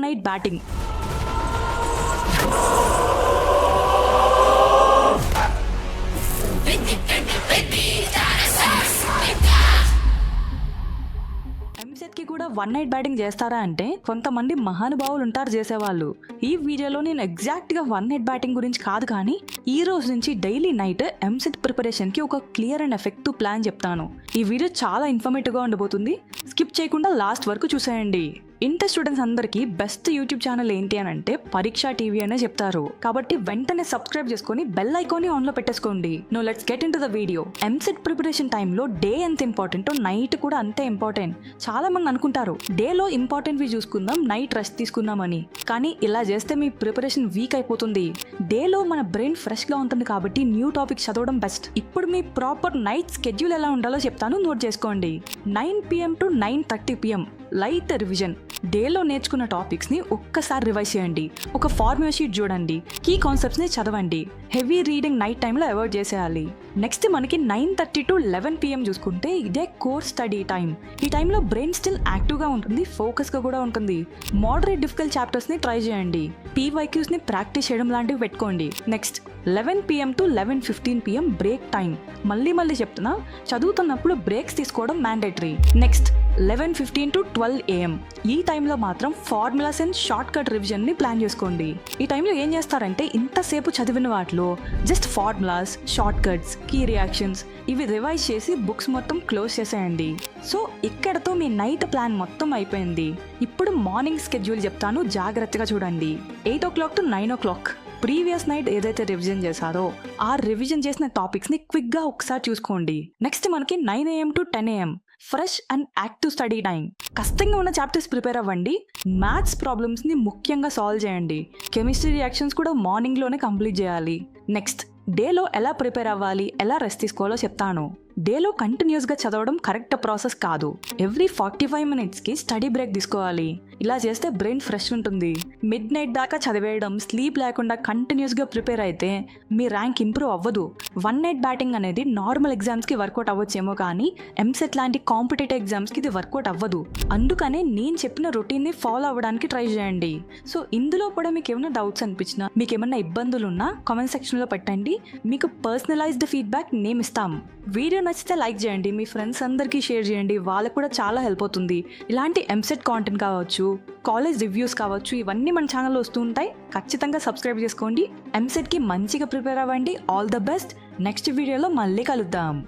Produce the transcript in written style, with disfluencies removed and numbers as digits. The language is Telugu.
Night batting. ఎంసెట్కి కూడా వన్ నైట్ బ్యాటింగ్ చేస్తారా అంటే కొంతమంది మహానుభావులు ఉంటారు చేసేవాళ్ళు. ఈ వీడియోలో నేను ఎగ్జాక్ట్గా వన్ నైట్ బ్యాటింగ్ గురించి కాదు, కానీ ఈ రోజు నుంచి డైలీ నైట్ ఎంసెట్ ప్రిపరేషన్కి ఒక క్లియర్ అండ్ ఎఫెక్టివ్ ప్లాన్ చెప్తాను. ఈ వీడియో చాలా ఇన్ఫర్మేటివ్గా ఉండబోతుంది, స్కిప్ చేయకుండా లాస్ట్ వరకు చూసేయండి. ఇంటర్ స్టూడెంట్స్ అందరికీ బెస్ట్ యూట్యూబ్ ఛానల్ ఏంటి అని అంటే పరీక్ష టీవీ అనే చెప్తారు. కాబట్టి వెంటనే సబ్స్క్రైబ్ చేసుకొని బెల్ ఐకాన్ని ఆన్లో పెట్టేసుకోండి. Now let's get into the video. EAMCET preparation టైంలో డే ఎంత ఇంపార్టెంటో నైట్ కూడా అంతే ఇంపార్టెంట్. చాలా మంది అనుకుంటారు డేలో ఇంపార్టెంట్వి చూసుకుందాం, నైట్ రెస్ట్ తీసుకుందామని. కానీ ఇలా చేస్తే మీ ప్రిపరేషన్ వీక్ అయిపోతుంది. డేలో మన బ్రెయిన్ ఫ్రెష్గా ఉంటుంది కాబట్టి న్యూ టాపిక్ చదవడం బెస్ట్. ఇప్పుడు మీ ప్రాపర్ నైట్ స్కెడ్యూల్ ఎలా ఉండాలో చెప్తాను, నోట్ చేసుకోండి. 9 PM to 9:30 PM light revision. డేలో నేర్చుకున్న టాపిక్స్ని ఒక్కసారి రివైజ్ చేయండి. ఒక ఫార్ములా షీట్ చూడండి, కీ కాన్సెప్ట్స్ని చదవండి. హెవీ రీడింగ్ నైట్ టైంలో అవాయిడ్ చేసేయాలి. నెక్స్ట్ మనకి 9:30 to 11 PM చూసుకుంటే ఇదే కోర్ స్టడీ టైం. ఈ టైంలో బ్రెయిన్ స్టిల్ యాక్టివ్గా ఉంటుంది, ఫోకస్గా కూడా ఉంటుంది. మోడరేట్ డిఫికల్ట్ చాప్టర్స్ని ట్రై చేయండి. PYQస్ని ప్రాక్టీస్ చేయడం లాంటివి పెట్టుకోండి. Next 11 PM to 11:15 PM break time. మళ్ళీ చెప్తున్నా, చదువుతున్నప్పుడు బ్రేక్స్ తీసుకోవడం మ్యాండేటరీ. నెక్స్ట్ 11:15 to 12 AM ఈ టైంలో మాత్రం ఫార్ములాస్ అండ్ షార్ట్ కట్ రివిజన్ని ప్లాన్ చేసుకోండి. ఈ టైంలో ఏం చేస్తారంటే ఇంతసేపు చదివిన వాటిలో just formulas, short cuts, key reactions ఇవి రివైజ్ చేసి బుక్స్ మొత్తం క్లోజ్ చేసేయండి. సో ఇక్కడతో మీ నైట్ ప్లాన్ మొత్తం అయిపోయింది. ఇప్పుడు మార్నింగ్ స్కెడ్యూల్ చెప్తాను, జాగ్రత్తగా చూడండి. 8 o'clock to 9 o'clock previous night ఏదైతే రివిజన్ చేశారో ఆ రివిజన్ చేసిన టాపిక్స్ని క్విక్గా ఒకసారి చూసుకోండి. నెక్స్ట్ మనకి 9 AM to 10 AM fresh and active study time. కష్టంగా ఉన్న చాప్టర్స్ ప్రిపేర్ అవ్వండి. మ్యాథ్స్ ప్రాబ్లమ్స్ని ముఖ్యంగా సాల్వ్ చేయండి. కెమిస్ట్రీ రియాక్షన్స్ కూడా మార్నింగ్లోనే కంప్లీట్ చేయాలి. నెక్స్ట్ డేలో ఎలా ప్రిపేర్ అవ్వాలి, ఎలా రెస్ట్ తీసుకోవాలో చెప్తాను. డేలో కంటిన్యూస్గా చదవడం కరెక్ట్ ప్రాసెస్ కాదు. ఎవ్రీ 45 minutesకి స్టడీ బ్రేక్ తీసుకోవాలి. ఇలా చేస్తే బ్రెయిన్ ఫ్రెష్ ఉంటుంది. మిడ్ నైట్ దాకా చదివేయడం, స్లీప్ లేకుండా కంటిన్యూస్గా ప్రిపేర్ అయితే మీ ర్యాంక్ ఇంప్రూవ్ అవ్వదు. వన్ నైట్ బ్యాటింగ్ అనేది నార్మల్ ఎగ్జామ్స్కి వర్కౌట్ అవ్వచ్చేమో, కానీ ఎంసెట్ లాంటి కాంపిటేటివ్ ఎగ్జామ్స్కి ఇది వర్కౌట్ అవ్వదు. అందుకనే నేను చెప్పిన రొటీన్ని ఫాలో అవ్వడానికి ట్రై చేయండి. సో ఇందులో కూడా మీకు ఏమైనా డౌట్స్ అనిపించినా, మీకు ఏమైనా ఇబ్బందులు ఉన్నా కామెంట్ సెక్షన్లో పెట్టండి. మీకు పర్సనలైజ్డ్ ఫీడ్బ్యాక్ మేము ఇస్తాం. వీడియో నచ్చితే లైక్ చేయండి, మీ ఫ్రెండ్స్ అందరికీ షేర్ చేయండి, వాళ్ళకు కూడా చాలా హెల్ప్ అవుతుంది. ఇలాంటి ఎంసెట్ కాంటెంట్ కావచ్చు, కాలేజ్ రివ్యూస్ కావచ్చు, ఇవన్నీ మన ఛానల్లో వస్తూ ఉంటాయి. ఖచ్చితంగా సబ్స్క్రైబ్ చేసుకోండి. ఎంసెట్కి మంచిగా ప్రిపేర్ అవ్వండి. All the best. నెక్స్ట్ వీడియోలో మళ్ళీ కలుద్దాం.